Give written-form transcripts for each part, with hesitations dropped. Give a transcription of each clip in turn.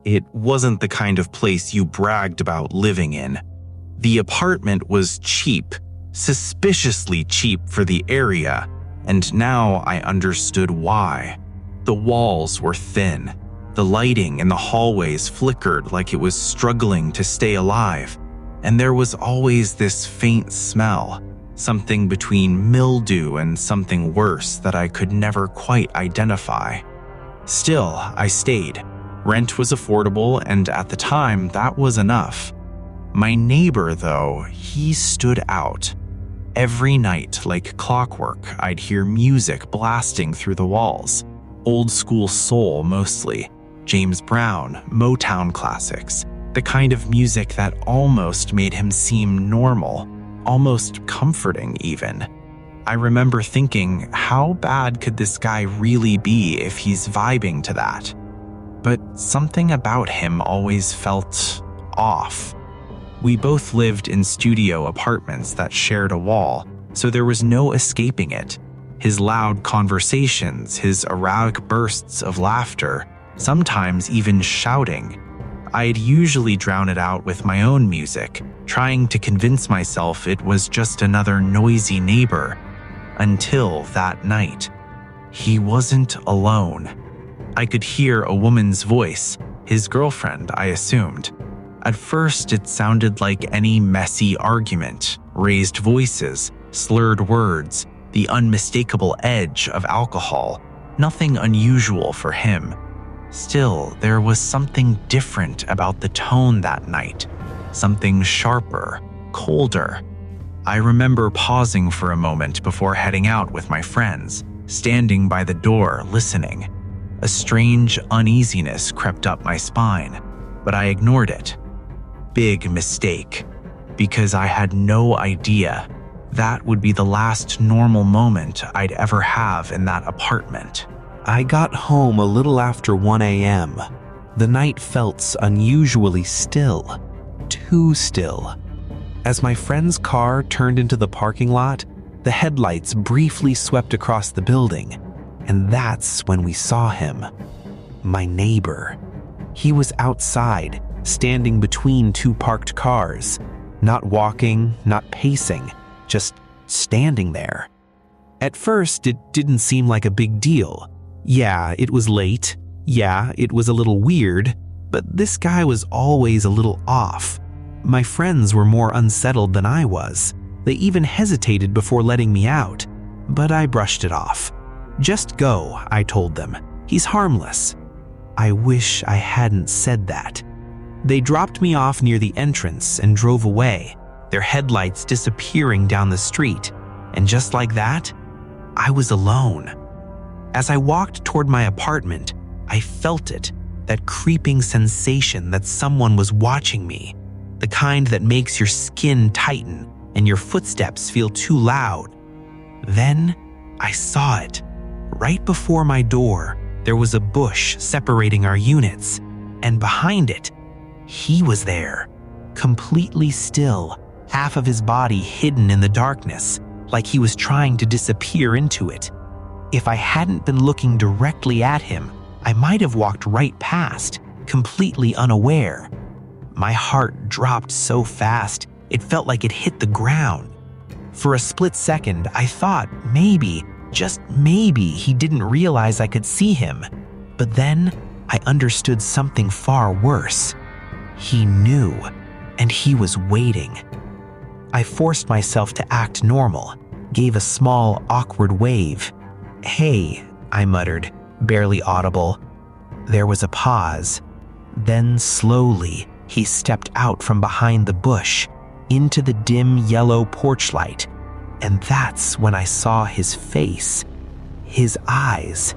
It wasn't the kind of place you bragged about living in. The apartment was cheap, suspiciously cheap for the area, and now I understood why. The walls were thin. The lighting in the hallways flickered like it was struggling to stay alive, and there was always this faint smell, something between mildew and something worse that I could never quite identify. Still, I stayed. Rent was affordable, and at the time, that was enough. My neighbor, though, he stood out. Every night, like clockwork, I'd hear music blasting through the walls. Old school soul mostly. James Brown, Motown classics. The kind of music that almost made him seem normal, almost comforting even. I remember thinking, how bad could this guy really be if he's vibing to that? But something about him always felt off. We both lived in studio apartments that shared a wall, so there was no escaping it. His loud conversations, his erratic bursts of laughter, sometimes even shouting. I'd usually drown it out with my own music, trying to convince myself it was just another noisy neighbor. Until that night. He wasn't alone. I could hear a woman's voice, his girlfriend, I assumed. At first, it sounded like any messy argument, raised voices, slurred words, the unmistakable edge of alcohol, nothing unusual for him. Still, there was something different about the tone that night, something sharper, colder. I remember pausing for a moment before heading out with my friends, standing by the door listening. A strange uneasiness crept up my spine, but I ignored it. Big mistake, because I had no idea that would be the last normal moment I'd ever have in that apartment. I got home a little after 1 a.m. The night felt unusually still, too still. As my friend's car turned into the parking lot, the headlights briefly swept across the building, and that's when we saw him. My neighbor. He was outside, standing between two parked cars, not walking, not pacing, just standing there. At first, it didn't seem like a big deal. Yeah, it was late. Yeah, it was a little weird, but this guy was always a little off. My friends were more unsettled than I was. They even hesitated before letting me out, but I brushed it off. Just go, I told them. He's harmless. I wish I hadn't said that. They dropped me off near the entrance and drove away, their headlights disappearing down the street. And just like that, I was alone. As I walked toward my apartment, I felt it, that creeping sensation that someone was watching me, the kind that makes your skin tighten and your footsteps feel too loud. Then I saw it. Right before my door, there was a bush separating our units, and behind it, he was there, completely still, half of his body hidden in the darkness, like he was trying to disappear into it. If I hadn't been looking directly at him, I might have walked right past, completely unaware. My heart dropped so fast, it felt like it hit the ground. For a split second, I thought maybe, just maybe, he didn't realize I could see him. But then, I understood something far worse. He knew, and he was waiting. I forced myself to act normal, gave a small, awkward wave. "Hey," I muttered, barely audible. There was a pause. Then slowly, he stepped out from behind the bush, into the dim yellow porch light, and that's when I saw his face. His eyes.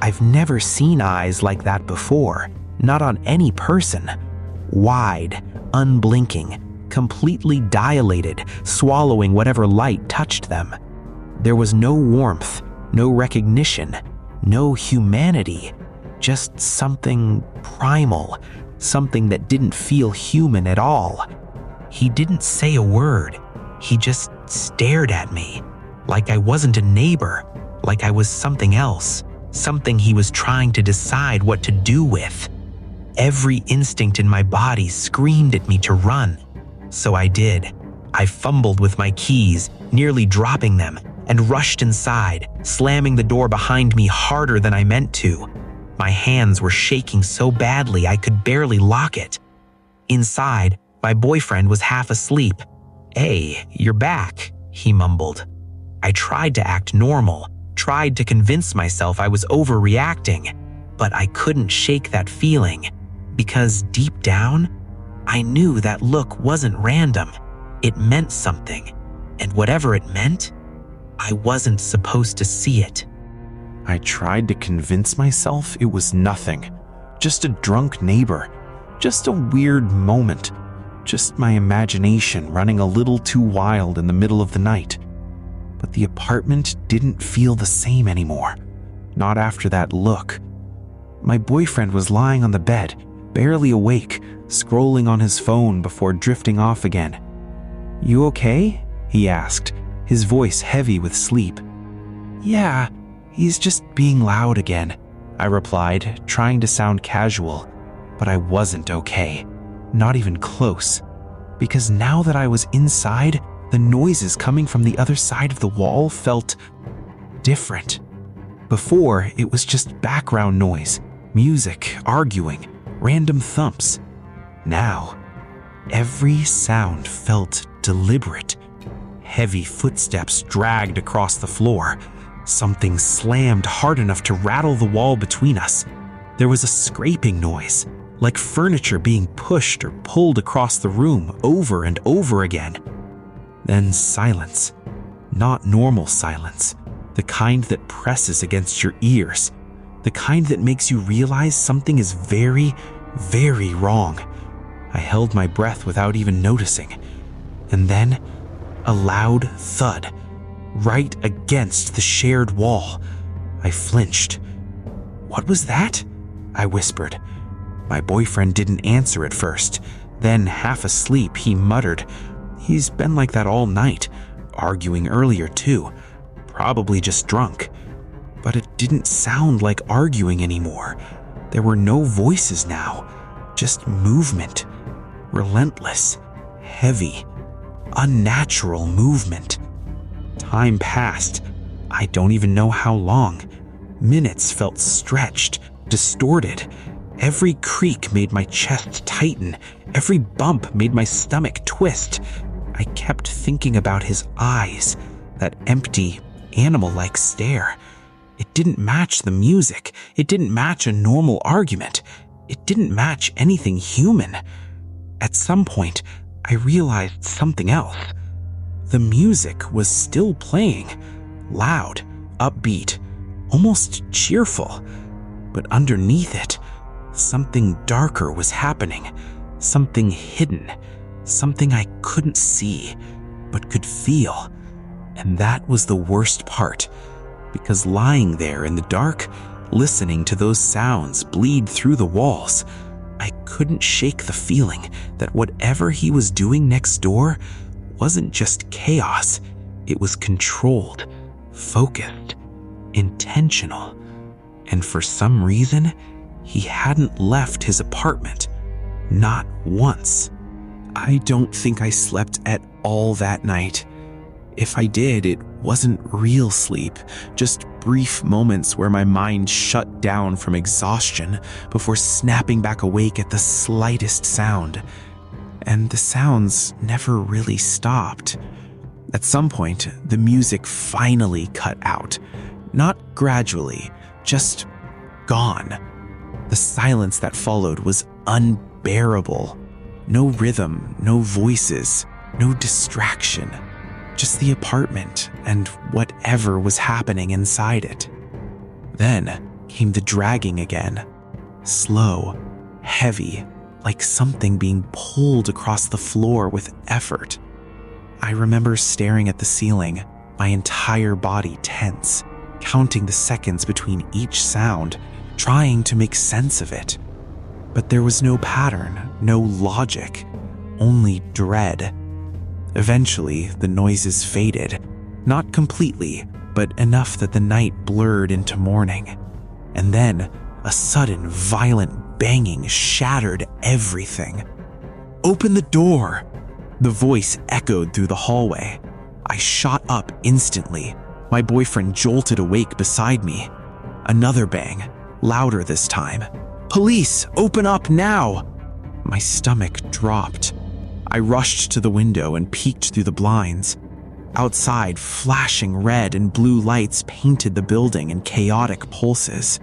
I've never seen eyes like that before, not on any person. Wide, unblinking, completely dilated, swallowing whatever light touched them. There was no warmth, no recognition, no humanity, just something primal, something that didn't feel human at all. He didn't say a word. He just stared at me, like I wasn't a neighbor, like I was something else, something he was trying to decide what to do with. Every instinct in my body screamed at me to run. So I did. I fumbled with my keys, nearly dropping them, and rushed inside, slamming the door behind me harder than I meant to. My hands were shaking so badly I could barely lock it. Inside, my boyfriend was half asleep. "Hey, you're back," he mumbled. I tried to act normal, tried to convince myself I was overreacting, but I couldn't shake that feeling, because deep down, I knew that look wasn't random. It meant something, and whatever it meant, I wasn't supposed to see it. I tried to convince myself it was nothing, just a drunk neighbor, just a weird moment, just my imagination running a little too wild in the middle of the night. But the apartment didn't feel the same anymore, not after that look. My boyfriend was lying on the bed, barely awake, scrolling on his phone before drifting off again. "You okay?" he asked, his voice heavy with sleep. "Yeah, he's just being loud again," I replied, trying to sound casual. But I wasn't okay, not even close, because now that I was inside, the noises coming from the other side of the wall felt different. Before, it was just background noise, music, arguing, random thumps. Now, every sound felt deliberate. Heavy footsteps dragged across the floor. Something slammed hard enough to rattle the wall between us. There was a scraping noise, like furniture being pushed or pulled across the room over and over again. Then silence. Not normal silence. The kind that presses against your ears. The kind that makes you realize something is very, very wrong. I held my breath without even noticing. And then, a loud thud, right against the shared wall. I flinched. "What was that?" I whispered. My boyfriend didn't answer at first. Then, half asleep, he muttered. He's been like that all night, arguing earlier too. Probably just drunk. But it didn't sound like arguing anymore. There were no voices now, just movement. Relentless, heavy, unnatural movement. Time passed. I don't even know how long. Minutes felt stretched, distorted. Every creak made my chest tighten. Every bump made my stomach twist. I kept thinking about his eyes, that empty, animal-like stare. It didn't match the music. It didn't match a normal argument. It didn't match anything human. At some point, I realized something else. The music was still playing, loud, upbeat, almost cheerful. But underneath it, something darker was happening, something hidden, something I couldn't see, but could feel. And that was the worst part, because lying there in the dark, listening to those sounds bleed through the walls, I couldn't shake the feeling that whatever he was doing next door wasn't just chaos. It was controlled, focused, intentional. And for some reason, he hadn't left his apartment. Not once. I don't think I slept at all that night. If I did, it wasn't real sleep, just brief moments where my mind shut down from exhaustion before snapping back awake at the slightest sound. And the sounds never really stopped. At some point, the music finally cut out. Not gradually, just gone. The silence that followed was unbearable. No rhythm, no voices, no distraction. Just the apartment and whatever was happening inside it. Then came the dragging again. Slow, heavy, like something being pulled across the floor with effort. I remember staring at the ceiling, my entire body tense, counting the seconds between each sound, trying to make sense of it. But there was no pattern, no logic, only dread. Eventually, the noises faded. Not completely, but enough that the night blurred into morning. And then, a sudden, violent banging shattered everything. "Open the door!" The voice echoed through the hallway. I shot up instantly. My boyfriend jolted awake beside me. Another bang, louder this time. "Police, open up now!" My stomach dropped. I rushed to the window and peeked through the blinds. Outside, flashing red and blue lights painted the building in chaotic pulses.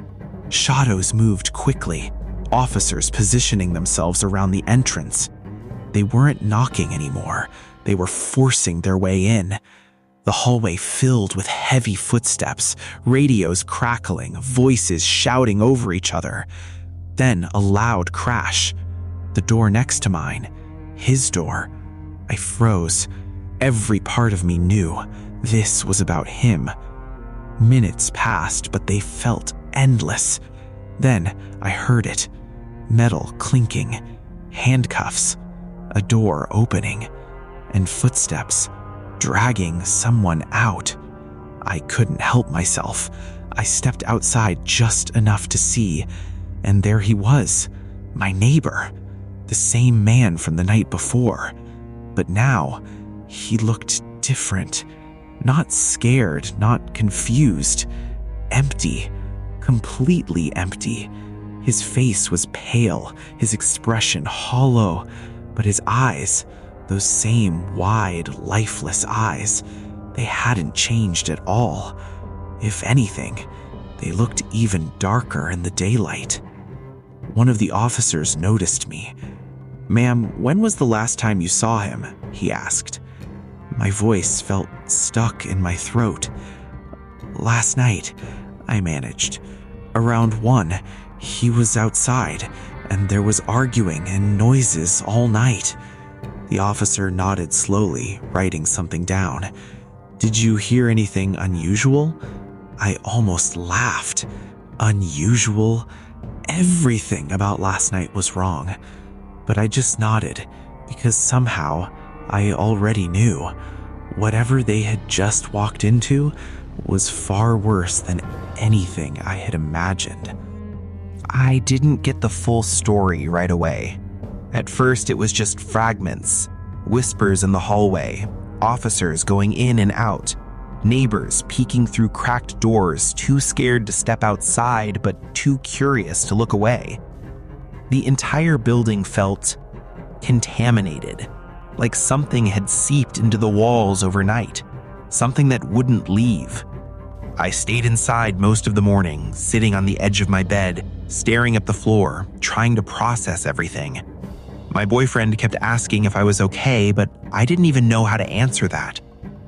Shadows moved quickly, officers positioning themselves around the entrance. They weren't knocking anymore. They were forcing their way in. The hallway filled with heavy footsteps, radios crackling, voices shouting over each other. Then a loud crash. The door next to mine. His door. I froze. Every part of me knew this was about him. Minutes passed, but they felt endless. Then I heard it. Metal clinking, handcuffs, a door opening, and footsteps dragging someone out. I couldn't help myself. I stepped outside just enough to see, and there he was, my neighbor, the same man from the night before. But now, he looked different. Not scared, not confused. Empty. Completely empty. His face was pale, his expression hollow, but his eyes, those same wide, lifeless eyes, they hadn't changed at all. If anything, they looked even darker in the daylight. One of the officers noticed me. "Ma'am, when was the last time you saw him?" he asked. My voice felt stuck in my throat. "Last night," I managed. "Around 1, he was outside, and there was arguing and noises all night." The officer nodded slowly, writing something down. "Did you hear anything unusual?" I almost laughed. Unusual? Everything about last night was wrong. But I just nodded, because somehow I already knew. Whatever they had just walked into was far worse than anything I had imagined. I didn't get the full story right away. At first, it was just fragments, whispers in the hallway, officers going in and out, neighbors peeking through cracked doors, too scared to step outside but too curious to look away. The entire building felt contaminated, like something had seeped into the walls overnight, something that wouldn't leave. I stayed inside most of the morning, sitting on the edge of my bed, staring at the floor, trying to process everything. My boyfriend kept asking if I was okay, but I didn't even know how to answer that,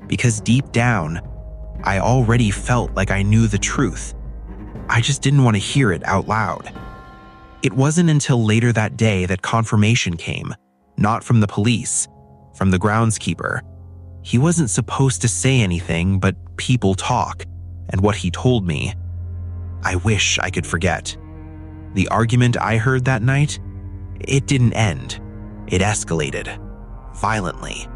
because deep down, I already felt like I knew the truth. I just didn't want to hear it out loud. It wasn't until later that day that confirmation came, not from the police, from the groundskeeper. He wasn't supposed to say anything, but people talk, and what he told me, I wish I could forget. The argument I heard that night, it didn't end. It escalated, violently.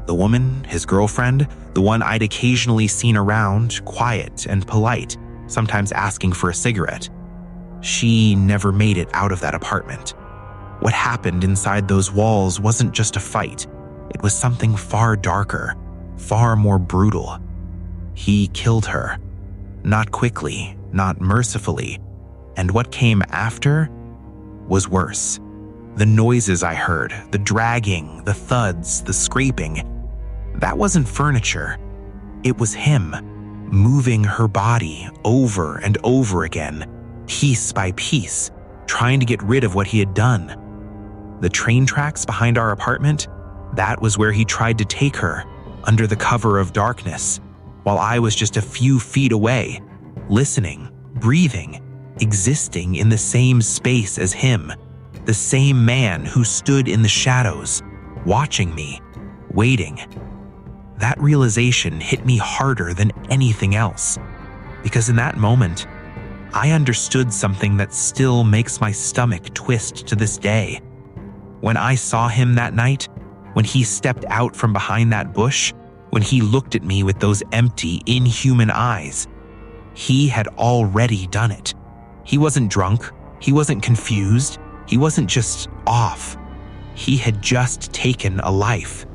The woman, his girlfriend, the one I'd occasionally seen around, quiet and polite, sometimes asking for a cigarette. She never made it out of that apartment. What happened inside those walls wasn't just a fight. It was something far darker, far more brutal. He killed her. Not quickly, not mercifully. And what came after was worse. The noises I heard, the dragging, the thuds, the scraping, that wasn't furniture. It was him, moving her body over and over again, piece by piece, trying to get rid of what he had done. The train tracks behind our apartment, that was where he tried to take her, under the cover of darkness, while I was just a few feet away, listening, breathing, existing in the same space as him, the same man who stood in the shadows, watching me, waiting. That realization hit me harder than anything else, because in that moment, I understood something that still makes my stomach twist to this day. When I saw him that night, when he stepped out from behind that bush, when he looked at me with those empty, inhuman eyes, he had already done it. He wasn't drunk, He wasn't confused. He wasn't just off. He had just taken a life.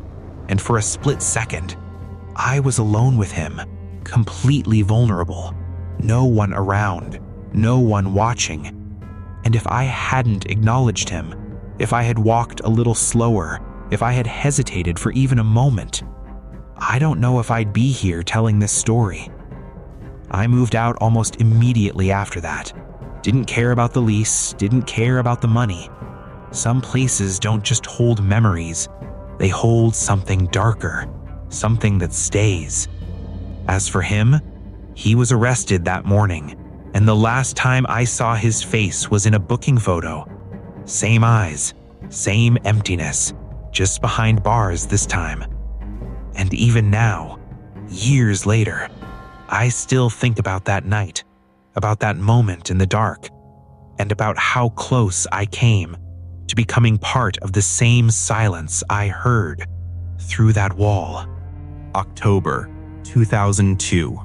And for a split second, I was alone with him, completely vulnerable. No one around, no one watching. And if I hadn't acknowledged him, if I had walked a little slower, if I had hesitated for even a moment, I don't know if I'd be here telling this story. I moved out almost immediately after that. Didn't care about the lease, didn't care about the money. Some places don't just hold memories, they hold something darker, something that stays. As for him, he was arrested that morning, and the last time I saw his face was in a booking photo. Same eyes, same emptiness, just behind bars this time. And even now, years later, I still think about that night, about that moment in the dark, and about how close I came to becoming part of the same silence I heard through that wall. October 2002.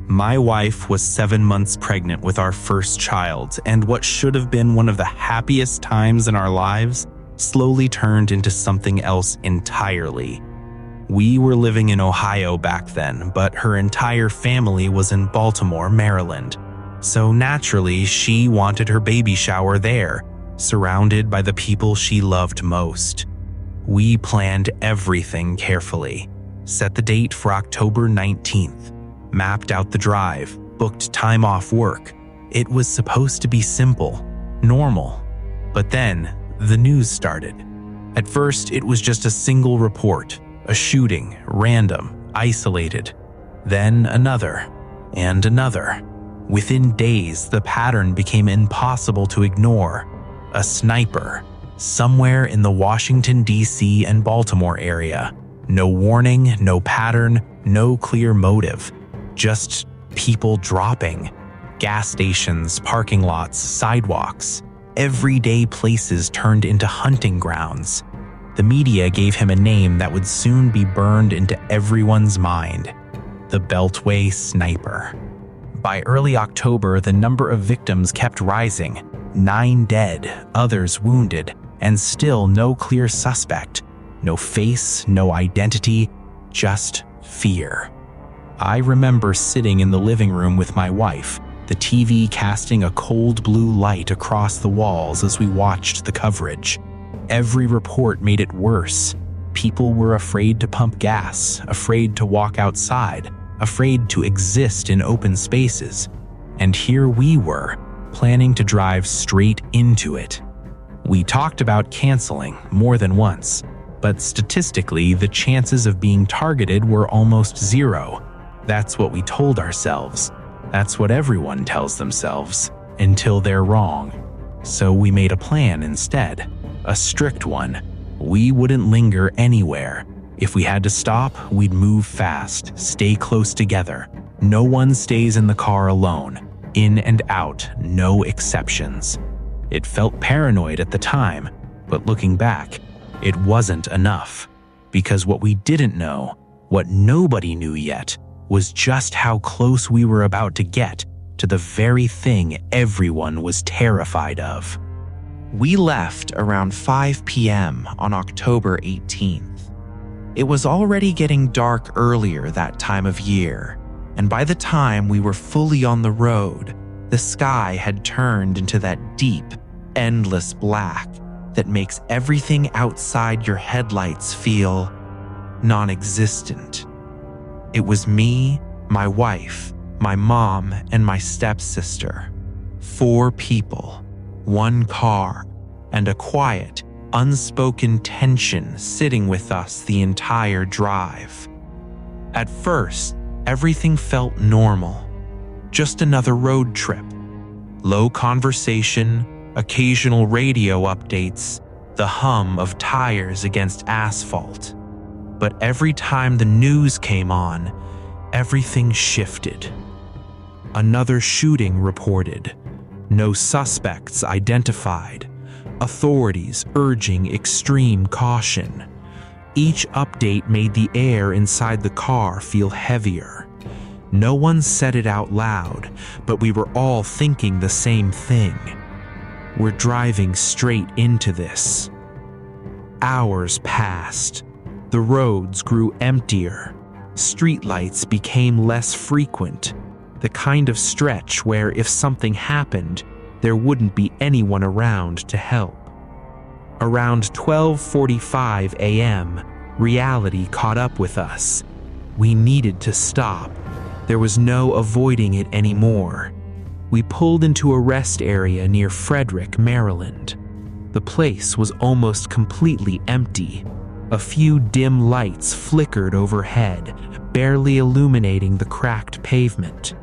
My wife was 7 months pregnant with our first child, and what should have been one of the happiest times in our lives slowly turned into something else entirely. We were living in Ohio back then, but her entire family was in Baltimore, Maryland. So naturally, she wanted her baby shower there, surrounded by the people she loved most. We planned everything carefully, set the date for October 19th, mapped out the drive, booked time off work. It was supposed to be simple, normal. But then, the news started. At first, it was just a single report, a shooting, random, isolated. Then another, and another. Within days, the pattern became impossible to ignore. A sniper, somewhere in the Washington, D.C. and Baltimore area. No warning, no pattern, no clear motive. Just people dropping. Gas stations, parking lots, sidewalks. Everyday places turned into hunting grounds. The media gave him a name that would soon be burned into everyone's mind: the Beltway Sniper. By early October, the number of victims kept rising. 9 dead, others wounded, and still no clear suspect. No face, no identity, just fear. I remember sitting in the living room with my wife, the TV casting a cold blue light across the walls as we watched the coverage. Every report made it worse. People were afraid to pump gas, afraid to walk outside, afraid to exist in open spaces. And here we were, planning to drive straight into it. We talked about canceling more than once, but statistically, the chances of being targeted were almost zero. That's what we told ourselves. That's what everyone tells themselves, until they're wrong. So we made a plan instead, a strict one. We wouldn't linger anywhere. If we had to stop, we'd move fast, stay close together. No one stays in the car alone. In and out, no exceptions. It felt paranoid at the time, but looking back, it wasn't enough. Because what we didn't know, what nobody knew yet, was just how close we were about to get to the very thing everyone was terrified of. We left around 5 p.m. on October 18th. It was already getting dark earlier that time of year, and by the time we were fully on the road, the sky had turned into that deep, endless black that makes everything outside your headlights feel non-existent. It was me, my wife, my mom, and my stepsister. 4 people, 1 car, and a quiet, unspoken tension sitting with us the entire drive. At first, everything felt normal. Just another road trip. Low conversation, occasional radio updates, the hum of tires against asphalt. But every time the news came on, everything shifted. Another shooting reported. No suspects identified. Authorities urging extreme caution. Each update made the air inside the car feel heavier. No one said it out loud, but we were all thinking the same thing. We're driving straight into this. Hours passed. The roads grew emptier. Streetlights became less frequent. The kind of stretch where if something happened, there wouldn't be anyone around to help. Around 12:45 a.m., reality caught up with us. We needed to stop. There was no avoiding it anymore. We pulled into a rest area near Frederick, Maryland. The place was almost completely empty. A few dim lights flickered overhead, barely illuminating the cracked pavement.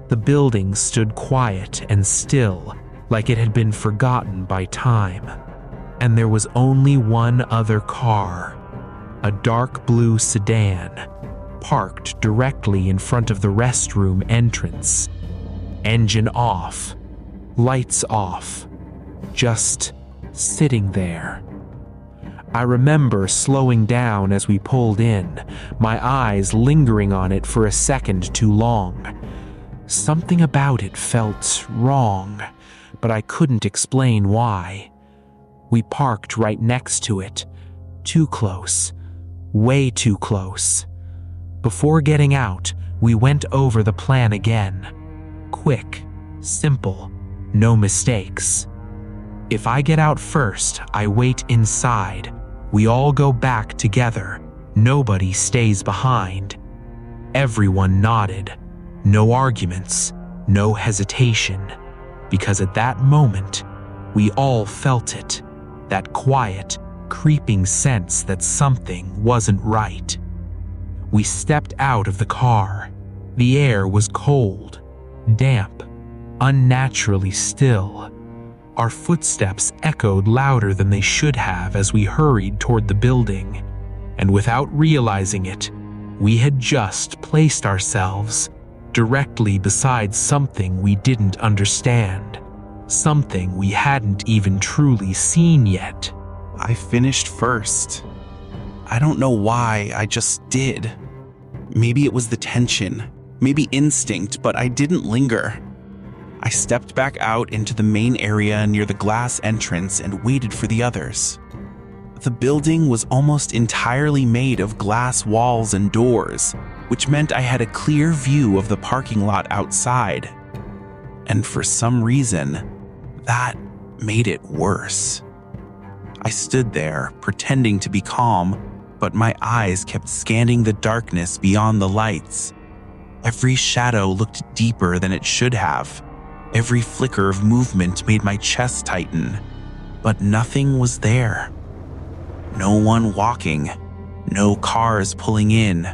The building stood quiet and still, like it had been forgotten by time. And there was only one other car, a dark blue sedan, parked directly in front of the restroom entrance. Engine off, lights off, just sitting there. I remember slowing down as we pulled in, my eyes lingering on it for a second too long. Something about it felt wrong, but I couldn't explain why. We parked right next to it, too close, way too close. Before getting out, we went over the plan again. Quick, simple, no mistakes. If I get out first, I wait inside. We all go back together. Nobody stays behind. Everyone nodded. No arguments, no hesitation. Because at that moment, we all felt it. That quiet, creeping sense that something wasn't right. We stepped out of the car. The air was cold, damp, unnaturally still. Our footsteps echoed louder than they should have as we hurried toward the building, and without realizing it, we had just placed ourselves directly beside something we didn't understand, something we hadn't even truly seen yet. I finished first. I don't know why, I just did. Maybe it was the tension, maybe instinct, but I didn't linger. I stepped back out into the main area near the glass entrance and waited for the others. The building was almost entirely made of glass walls and doors, which meant I had a clear view of the parking lot outside. And for some reason, that made it worse. I stood there, pretending to be calm, but my eyes kept scanning the darkness beyond the lights. Every shadow looked deeper than it should have. Every flicker of movement made my chest tighten, but nothing was there. No one walking, no cars pulling in,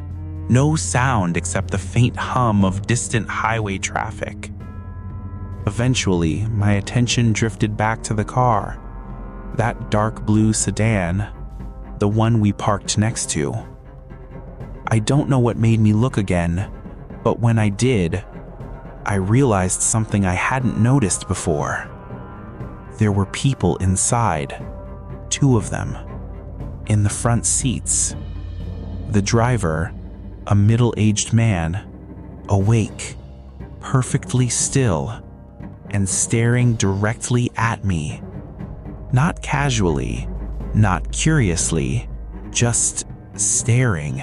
no sound except the faint hum of distant highway traffic. Eventually, my attention drifted back to the car, that dark blue sedan, the one we parked next to. I don't know what made me look again, but when I did, I realized something I hadn't noticed before. There were people inside, 2 of them, in the front seats. The driver, a middle-aged man, awake, perfectly still, and staring directly at me. Not casually, not curiously, just staring,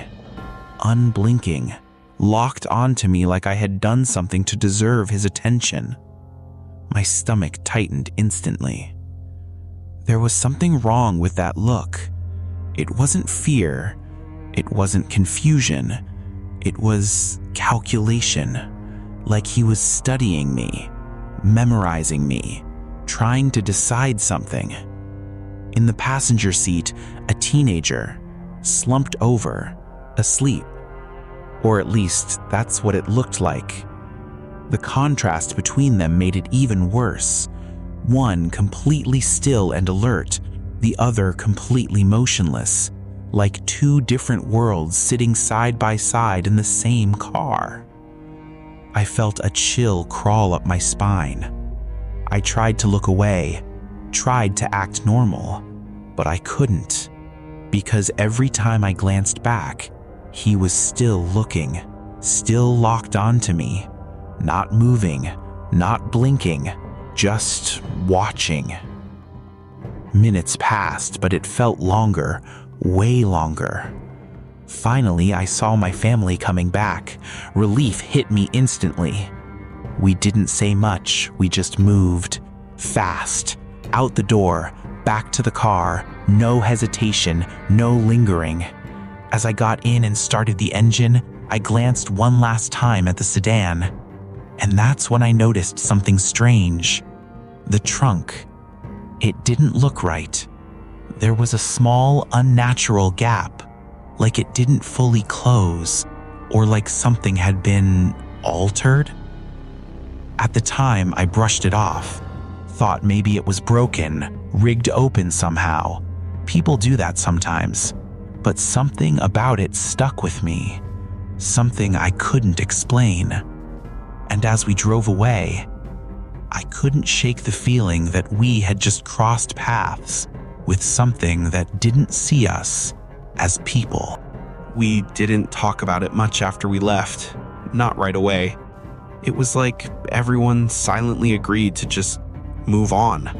unblinking, locked onto me like I had done something to deserve his attention. My stomach tightened instantly. There was something wrong with that look. It wasn't fear. It wasn't confusion. It was calculation, like he was studying me, memorizing me, trying to decide something. In the passenger seat, a teenager, slumped over, asleep. Or at least, that's what it looked like. The contrast between them made it even worse. One completely still and alert, the other completely motionless, like 2 different worlds sitting side by side in the same car. I felt a chill crawl up my spine. I tried to look away, tried to act normal, but I couldn't, because every time I glanced back, he was still looking, still locked onto me, not moving, not blinking, just watching. Minutes passed, but it felt longer, way longer. Finally, I saw my family coming back. Relief hit me instantly. We didn't say much, we just moved. Fast. Out the door, back to the car, no hesitation, no lingering. As I got in and started the engine, I glanced one last time at the sedan. And that's when I noticed something strange. The trunk. It didn't look right. There was a small, unnatural gap, like it didn't fully close, or like something had been altered. At the time, I brushed it off, thought maybe it was broken, rigged open somehow. People do that sometimes, but something about it stuck with me, something I couldn't explain. And as we drove away, I couldn't shake the feeling that we had just crossed paths with something that didn't see us as people. We didn't talk about it much after we left, not right away. It was like everyone silently agreed to just move on,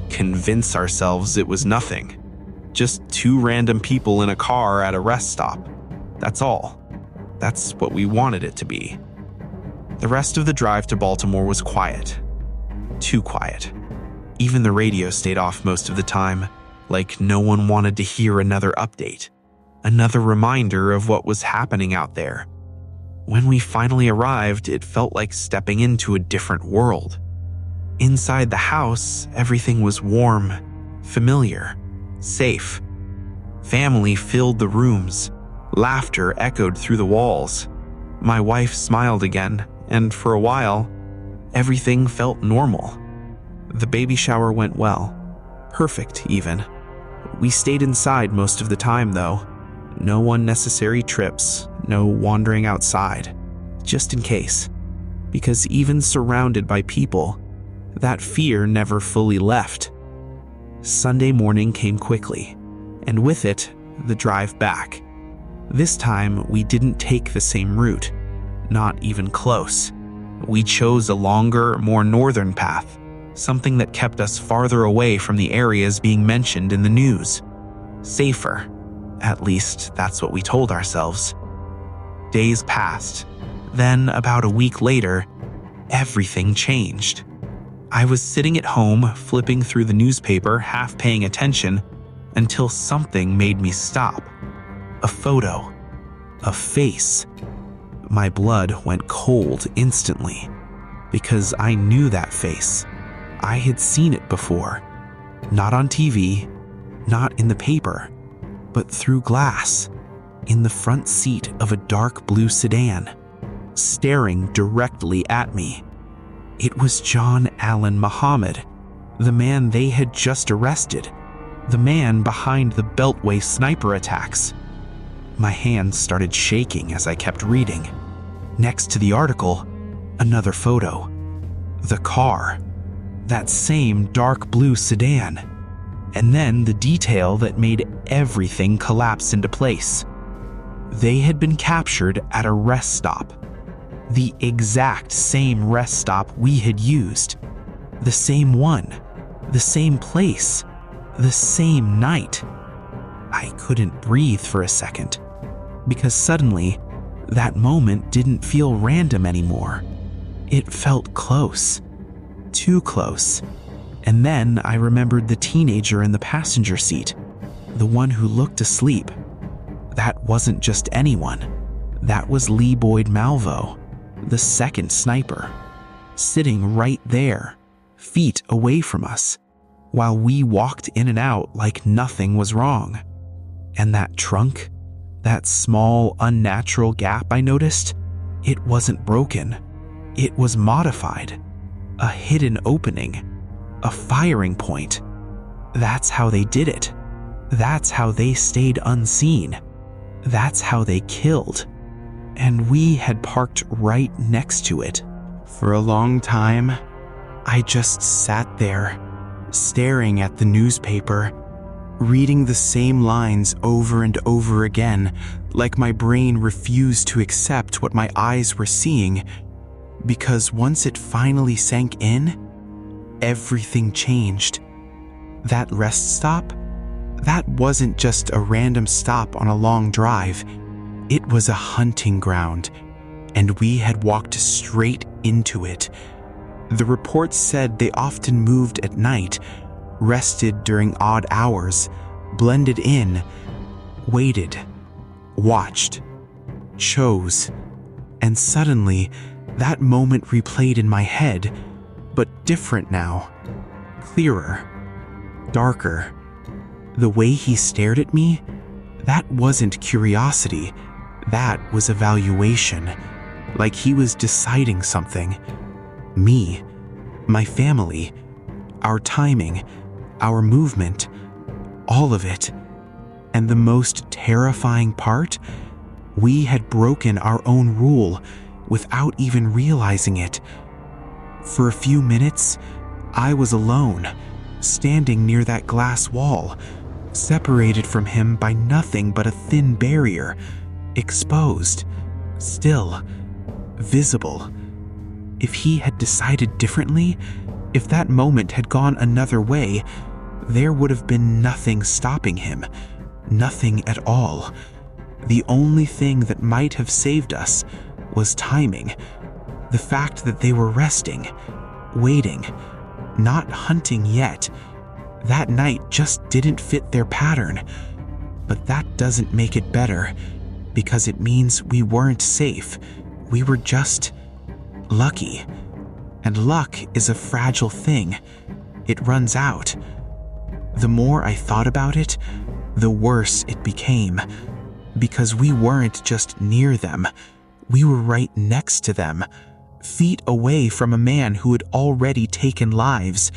convince ourselves it was nothing. Just two random people in a car at a rest stop. That's all. That's what we wanted it to be. The rest of the drive to Baltimore was quiet. Too quiet. Even the radio stayed off most of the time, like no one wanted to hear another update, another reminder of what was happening out there. When we finally arrived, it felt like stepping into a different world. Inside the house, everything was warm, familiar, safe. Family filled the rooms. Laughter echoed through the walls. My wife smiled again, and for a while, everything felt normal. The baby shower went well. Perfect, even. We stayed inside most of the time, though. No unnecessary trips, no wandering outside. Just in case. Because even surrounded by people, that fear never fully left. Sunday morning came quickly, and with it, the drive back. This time, we didn't take the same route. Not even close. We chose a longer, more northern path, something that kept us farther away from the areas being mentioned in the news. Safer. At least, that's what we told ourselves. Days passed. Then, about a week later, everything changed. I was sitting at home, flipping through the newspaper, half paying attention, until something made me stop. A photo. A face. My blood went cold instantly, because I knew that face. I had seen it before. Not on TV, not in the paper, but through glass, in the front seat of a dark blue sedan, staring directly at me. It was John Allen Muhammad, the man they had just arrested, the man behind the Beltway sniper attacks. My hands started shaking as I kept reading. Next to the article, another photo. The car. That same dark blue sedan. And then the detail that made everything collapse into place. They had been captured at a rest stop. The exact same rest stop we had used. The same one. The same place. The same night. I couldn't breathe for a second, because suddenly, that moment didn't feel random anymore. It felt close. Too close. And then I remembered the teenager in the passenger seat, the one who looked asleep. That wasn't just anyone. That was Lee Boyd Malvo, the second sniper, sitting right there, feet away from us, while we walked in and out like nothing was wrong. And that trunk, that small, unnatural gap I noticed, it wasn't broken. It was modified. A hidden opening. A firing point. That's how they did it. That's how they stayed unseen. That's how they killed. And we had parked right next to it. For a long time, I just sat there, staring at the newspaper, reading the same lines over and over again, like my brain refused to accept what my eyes were seeing, because once it finally sank in, everything changed. That rest stop? That wasn't just a random stop on a long drive. It was a hunting ground, and we had walked straight into it. The reports said they often moved at night, rested during odd hours, blended in, waited, watched, chose, and suddenly that moment replayed in my head, but different now, clearer, darker. The way he stared at me, that wasn't curiosity, that was evaluation, like he was deciding something. Me, my family, our timing, our movement, all of it. And the most terrifying part, we had broken our own rule without even realizing it. For a few minutes, I was alone, standing near that glass wall, separated from him by nothing but a thin barrier, exposed, still, visible. If he had decided differently, if that moment had gone another way, there would have been nothing stopping him, nothing at all. The only thing that might have saved us was timing, the fact that they were resting, waiting, not hunting yet. That night just didn't fit their pattern. But that doesn't make it better, because it means we weren't safe. We were just lucky. And luck is a fragile thing. It runs out. The more I thought about it, the worse it became. Because we weren't just near them. We were right next to them, feet away from a man who had already taken lives,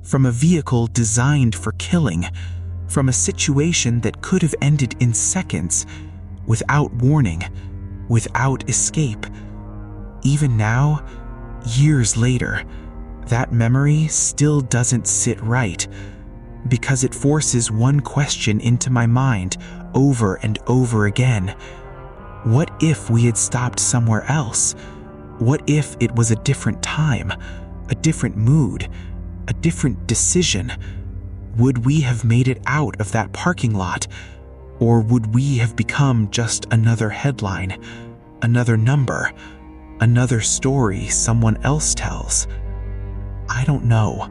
from a vehicle designed for killing, from a situation that could have ended in seconds, without warning, without escape. Even now, years later, that memory still doesn't sit right, because it forces one question into my mind over and over again. What if we had stopped somewhere else? What if it was a different time, a different mood, a different decision? Would we have made it out of that parking lot? Or would we have become just another headline, another number, another story someone else tells? I don't know.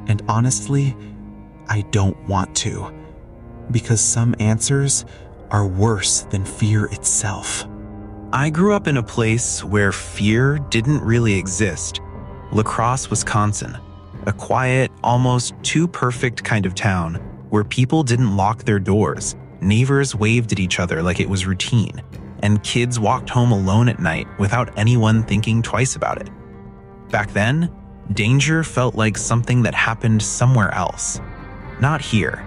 And honestly, I don't want to. Because some answers are worse than fear itself. I grew up in a place where fear didn't really exist. La Crosse, Wisconsin. A quiet, almost too perfect kind of town where people didn't lock their doors, neighbors waved at each other like it was routine, and kids walked home alone at night without anyone thinking twice about it. Back then, danger felt like something that happened somewhere else. Not here,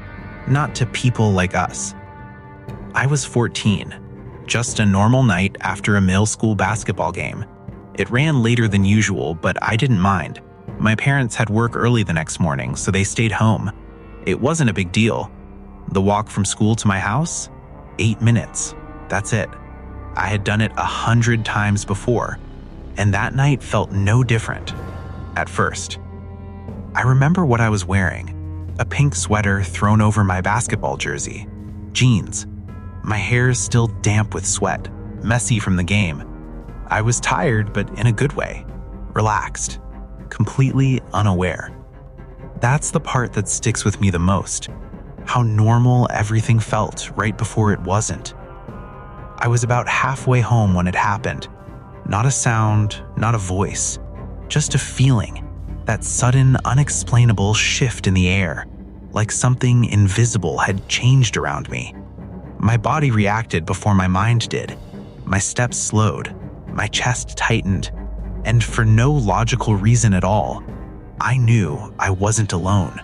not to people like us. I was 14, just a normal night after a middle school basketball game. It ran later than usual, but I didn't mind. My parents had work early the next morning, so they stayed home. It wasn't a big deal. The walk from school to my house? 8 minutes. That's it. I had done it 100 times before, and that night felt no different. At first. I remember what I was wearing. A pink sweater thrown over my basketball jersey. Jeans. My hair still damp with sweat, messy from the game. I was tired, but in a good way. Relaxed. Completely unaware. That's the part that sticks with me the most. How normal everything felt right before it wasn't. I was about halfway home when it happened. Not a sound, not a voice. Just a feeling. That sudden, unexplainable shift in the air. Like something invisible had changed around me. My body reacted before my mind did. My steps slowed. My chest tightened. And for no logical reason at all, I knew I wasn't alone.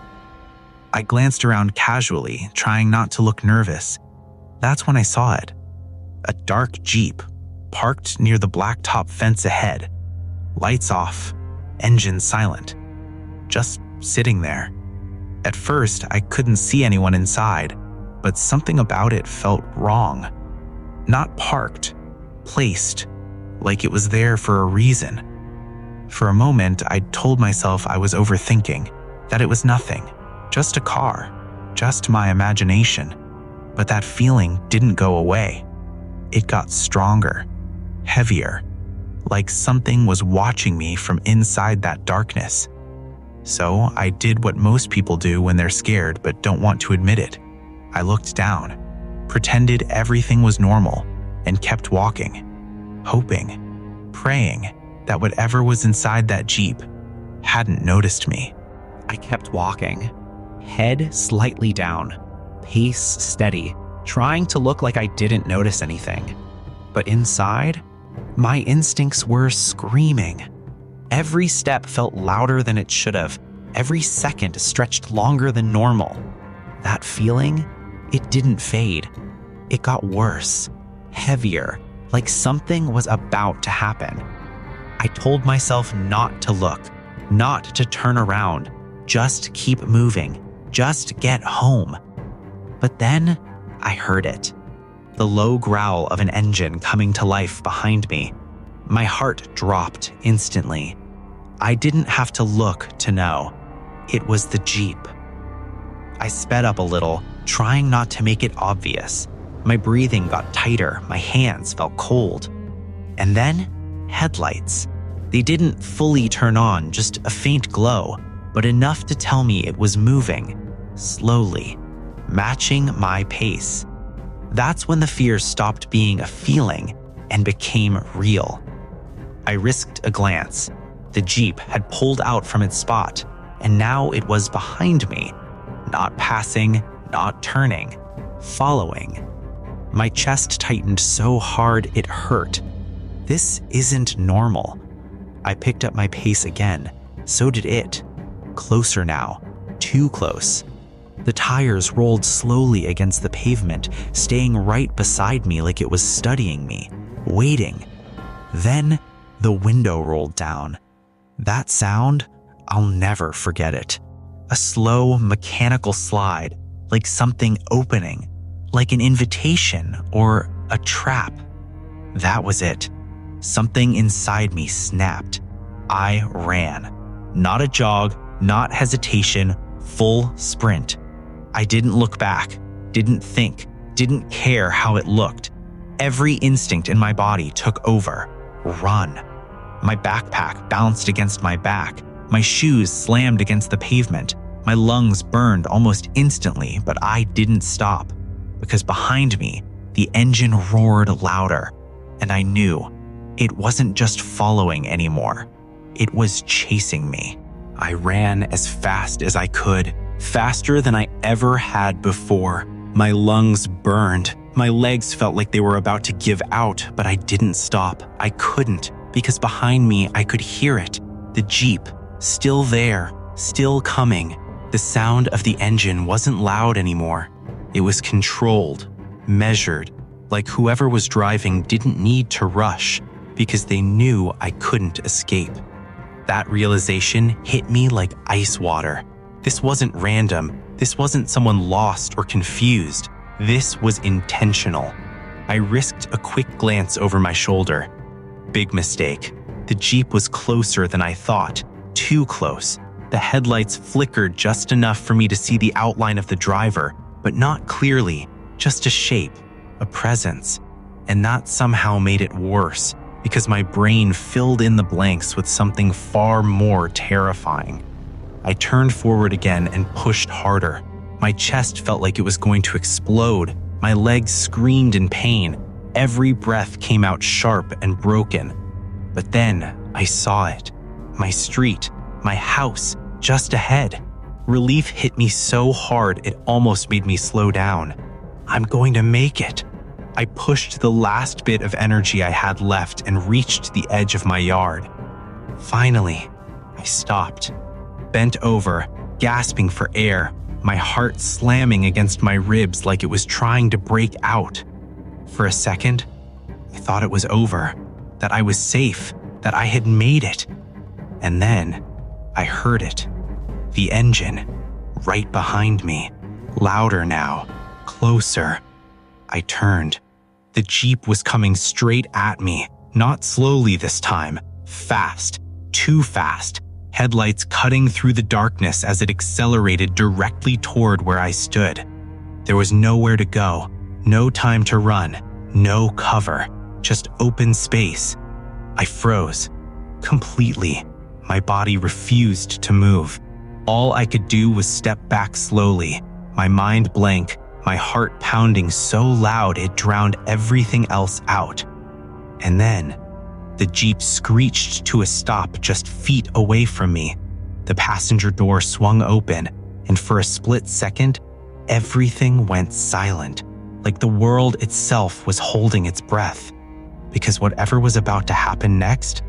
I glanced around casually, trying not to look nervous. That's when I saw it. A dark Jeep, parked near the blacktop fence ahead. Lights off, engine silent. Just sitting there. At first, I couldn't see anyone inside, but something about it felt wrong. Not parked, placed, like it was there for a reason. For a moment, I told myself I was overthinking, that it was nothing, just a car, just my imagination. But that feeling didn't go away. It got stronger, heavier, like something was watching me from inside that darkness. So I did what most people do when they're scared but don't want to admit it. I looked down, pretended everything was normal, and kept walking, hoping, praying that whatever was inside that Jeep hadn't noticed me. I kept walking, head slightly down, pace steady, trying to look like I didn't notice anything. But inside, my instincts were screaming. Every step felt louder than it should have. Every second stretched longer than normal. That feeling, it didn't fade. It got worse, heavier, like something was about to happen. I told myself not to look, not to turn around, just keep moving, just get home. But then I heard it. The low growl of an engine coming to life behind me. My heart dropped instantly. I didn't have to look to know. It was the Jeep. I sped up a little, trying not to make it obvious. My breathing got tighter, my hands felt cold. And then, headlights. They didn't fully turn on, just a faint glow, but enough to tell me it was moving, slowly, matching my pace. That's when the fear stopped being a feeling and became real. I risked a glance. The Jeep had pulled out from its spot, and now it was behind me, not passing, not turning, following. My chest tightened so hard it hurt. This isn't normal. I picked up my pace again. So did it. Closer now, too close. The tires rolled slowly against the pavement, staying right beside me like it was studying me, waiting. Then the window rolled down. That sound, I'll never forget it. A slow, mechanical slide, like something opening, like an invitation or a trap. That was it. Something inside me snapped. I ran. Not a jog, not hesitation, full sprint. I didn't look back, didn't think, didn't care how it looked. Every instinct in my body took over. Run. My backpack bounced against my back. My shoes slammed against the pavement. My lungs burned almost instantly, but I didn't stop. Because behind me, the engine roared louder. And I knew it wasn't just following anymore. It was chasing me. I ran as fast as I could, faster than I ever had before. My lungs burned. My legs felt like they were about to give out, but I didn't stop. I couldn't, because behind me I could hear it. The Jeep, still there, still coming. The sound of the engine wasn't loud anymore. It was controlled, measured, like whoever was driving didn't need to rush because they knew I couldn't escape. That realization hit me like ice water. This wasn't random. This wasn't someone lost or confused. This was intentional. I risked a quick glance over my shoulder. Big mistake. The Jeep was closer than I thought. Too close. The headlights flickered just enough for me to see the outline of the driver, but not clearly, just a shape, a presence. And that somehow made it worse, because my brain filled in the blanks with something far more terrifying. I turned forward again and pushed harder. My chest felt like it was going to explode. My legs screamed in pain. Every breath came out sharp and broken. But then I saw it. My street, my house, just ahead. Relief hit me so hard it almost made me slow down. I'm going to make it. I pushed the last bit of energy I had left and reached the edge of my yard. Finally, I stopped, bent over, gasping for air, my heart slamming against my ribs like it was trying to break out. For a second, I thought it was over, that I was safe, that I had made it. And then I heard it. The engine, right behind me, louder now, closer. I turned. The Jeep was coming straight at me, not slowly this time, fast, too fast, headlights cutting through the darkness as it accelerated directly toward where I stood. There was nowhere to go, no time to run, no cover, just open space. I froze. Completely. My body refused to move. All I could do was step back slowly, my mind blank, my heart pounding so loud it drowned everything else out. And then, the Jeep screeched to a stop just feet away from me. The passenger door swung open, and for a split second, everything went silent, like the world itself was holding its breath. Because whatever was about to happen next,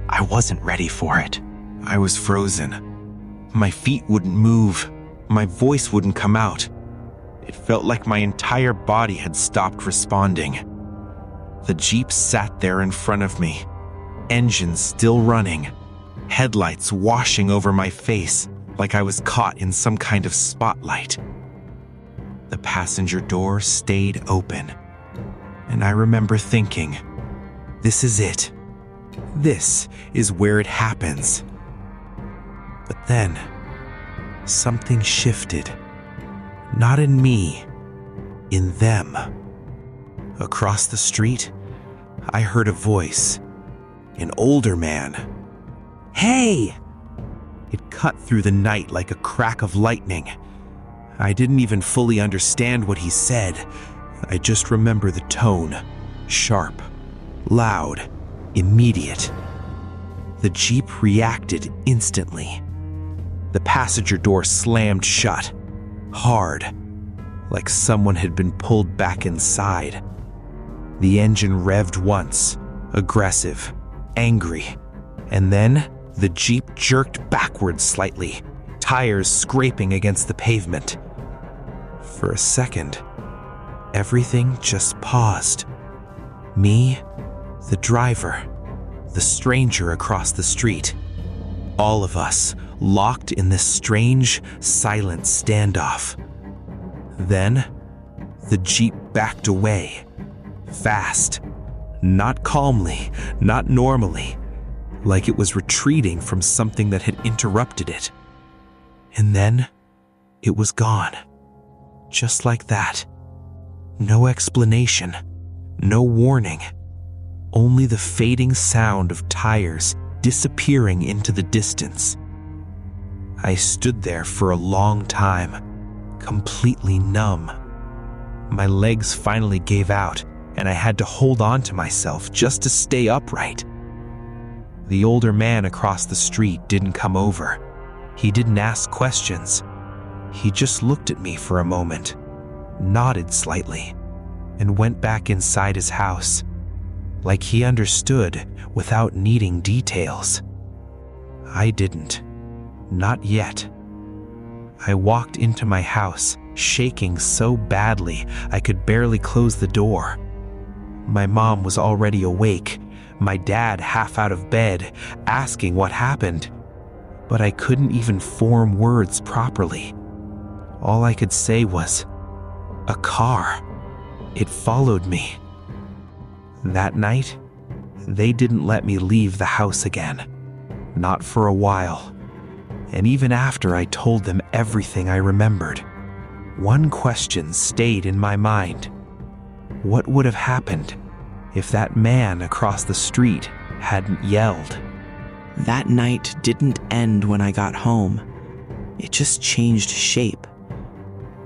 I wasn't ready for it. I was frozen. My feet wouldn't move. My voice wouldn't come out. It felt like my entire body had stopped responding. The Jeep sat there in front of me, engines still running, headlights washing over my face like I was caught in some kind of spotlight. The passenger door stayed open, and I remember thinking, this is it. This is where it happens. But then, something shifted. Not in me, in them. Across the street, I heard a voice. An older man. Hey! It cut through the night like a crack of lightning. I didn't even fully understand what he said. I just remember the tone. Sharp, loud, immediate. The Jeep reacted instantly. The passenger door slammed shut, hard, like someone had been pulled back inside. The engine revved once, aggressive, angry, and then the Jeep jerked backwards slightly, tires scraping against the pavement. For a second, everything just paused. Me, the driver, the stranger across the street. All of us locked in this strange, silent standoff. Then, the Jeep backed away, fast, not calmly, not normally, like it was retreating from something that had interrupted it. And then, it was gone. Just like that. No explanation, no warning, only the fading sound of tires disappearing into the distance. I stood there for a long time, completely numb. My legs finally gave out, and I had to hold on to myself just to stay upright. The older man across the street didn't come over. He didn't ask questions. He just looked at me for a moment, nodded slightly, and went back inside his house, like he understood without needing details. I didn't. Not yet. I walked into my house, shaking so badly I could barely close the door. My mom was already awake, my dad half out of bed, asking what happened. But I couldn't even form words properly. All I could say was, a car. It followed me. That night, they didn't let me leave the house again. Not for a while. And even after I told them everything I remembered, one question stayed in my mind. What would have happened if that man across the street hadn't yelled? That night didn't end when I got home. It just changed shape.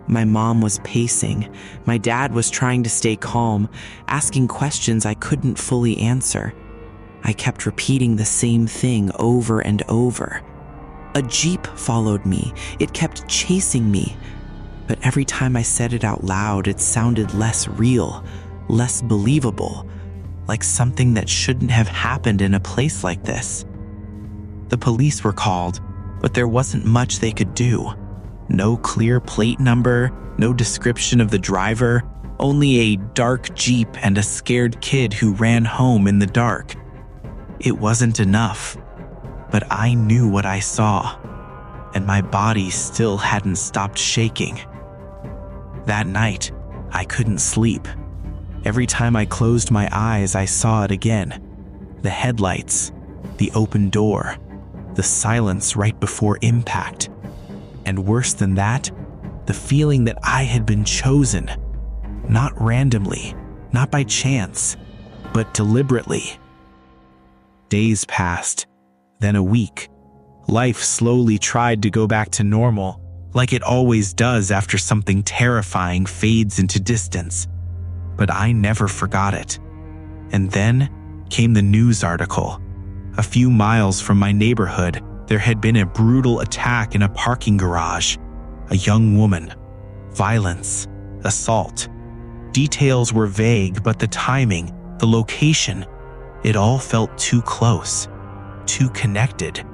My mom was pacing. My dad was trying to stay calm, asking questions I couldn't fully answer. I kept repeating the same thing over and over. A Jeep followed me. It kept chasing me. But every time I said it out loud, it sounded less real, less believable, like something that shouldn't have happened in a place like this. The police were called, but there wasn't much they could do. No clear plate number, no description of the driver, only a dark Jeep and a scared kid who ran home in the dark. It wasn't enough, but I knew what I saw, and my body still hadn't stopped shaking. That night, I couldn't sleep. Every time I closed my eyes, I saw it again. The headlights, the open door, the silence right before impact, and worse than that, the feeling that I had been chosen, not randomly, not by chance, but deliberately. Days passed, then a week. Life slowly tried to go back to normal, like it always does after something terrifying fades into distance. But I never forgot it. And then came the news article. A few miles from my neighborhood, there had been a brutal attack in a parking garage. A young woman. Violence. Assault. Details were vague, but the timing, the location, it all felt too close, too connected.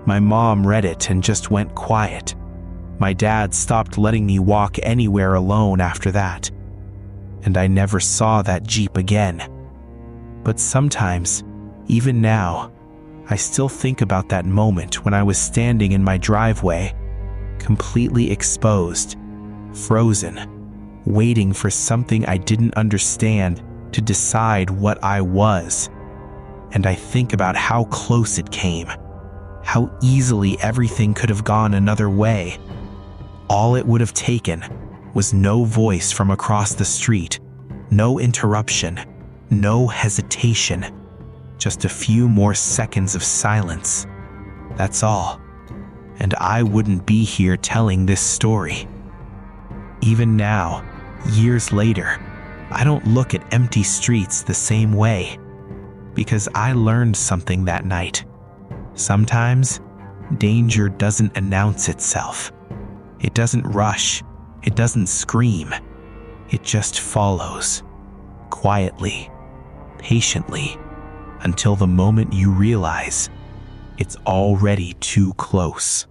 My mom read it and just went quiet. My dad stopped letting me walk anywhere alone after that. And I never saw that Jeep again. But sometimes, even now, I still think about that moment when I was standing in my driveway, completely exposed, frozen, waiting for something I didn't understand to decide what I was. And I think about how close it came, how easily everything could have gone another way. All it would have taken was no voice from across the street, no interruption, no hesitation, just a few more seconds of silence. That's all. And I wouldn't be here telling this story. Even now, years later, I don't look at empty streets the same way, because I learned something that night. Sometimes, danger doesn't announce itself. It doesn't rush. It doesn't scream. It just follows, quietly, patiently, until the moment you realize it's already too close.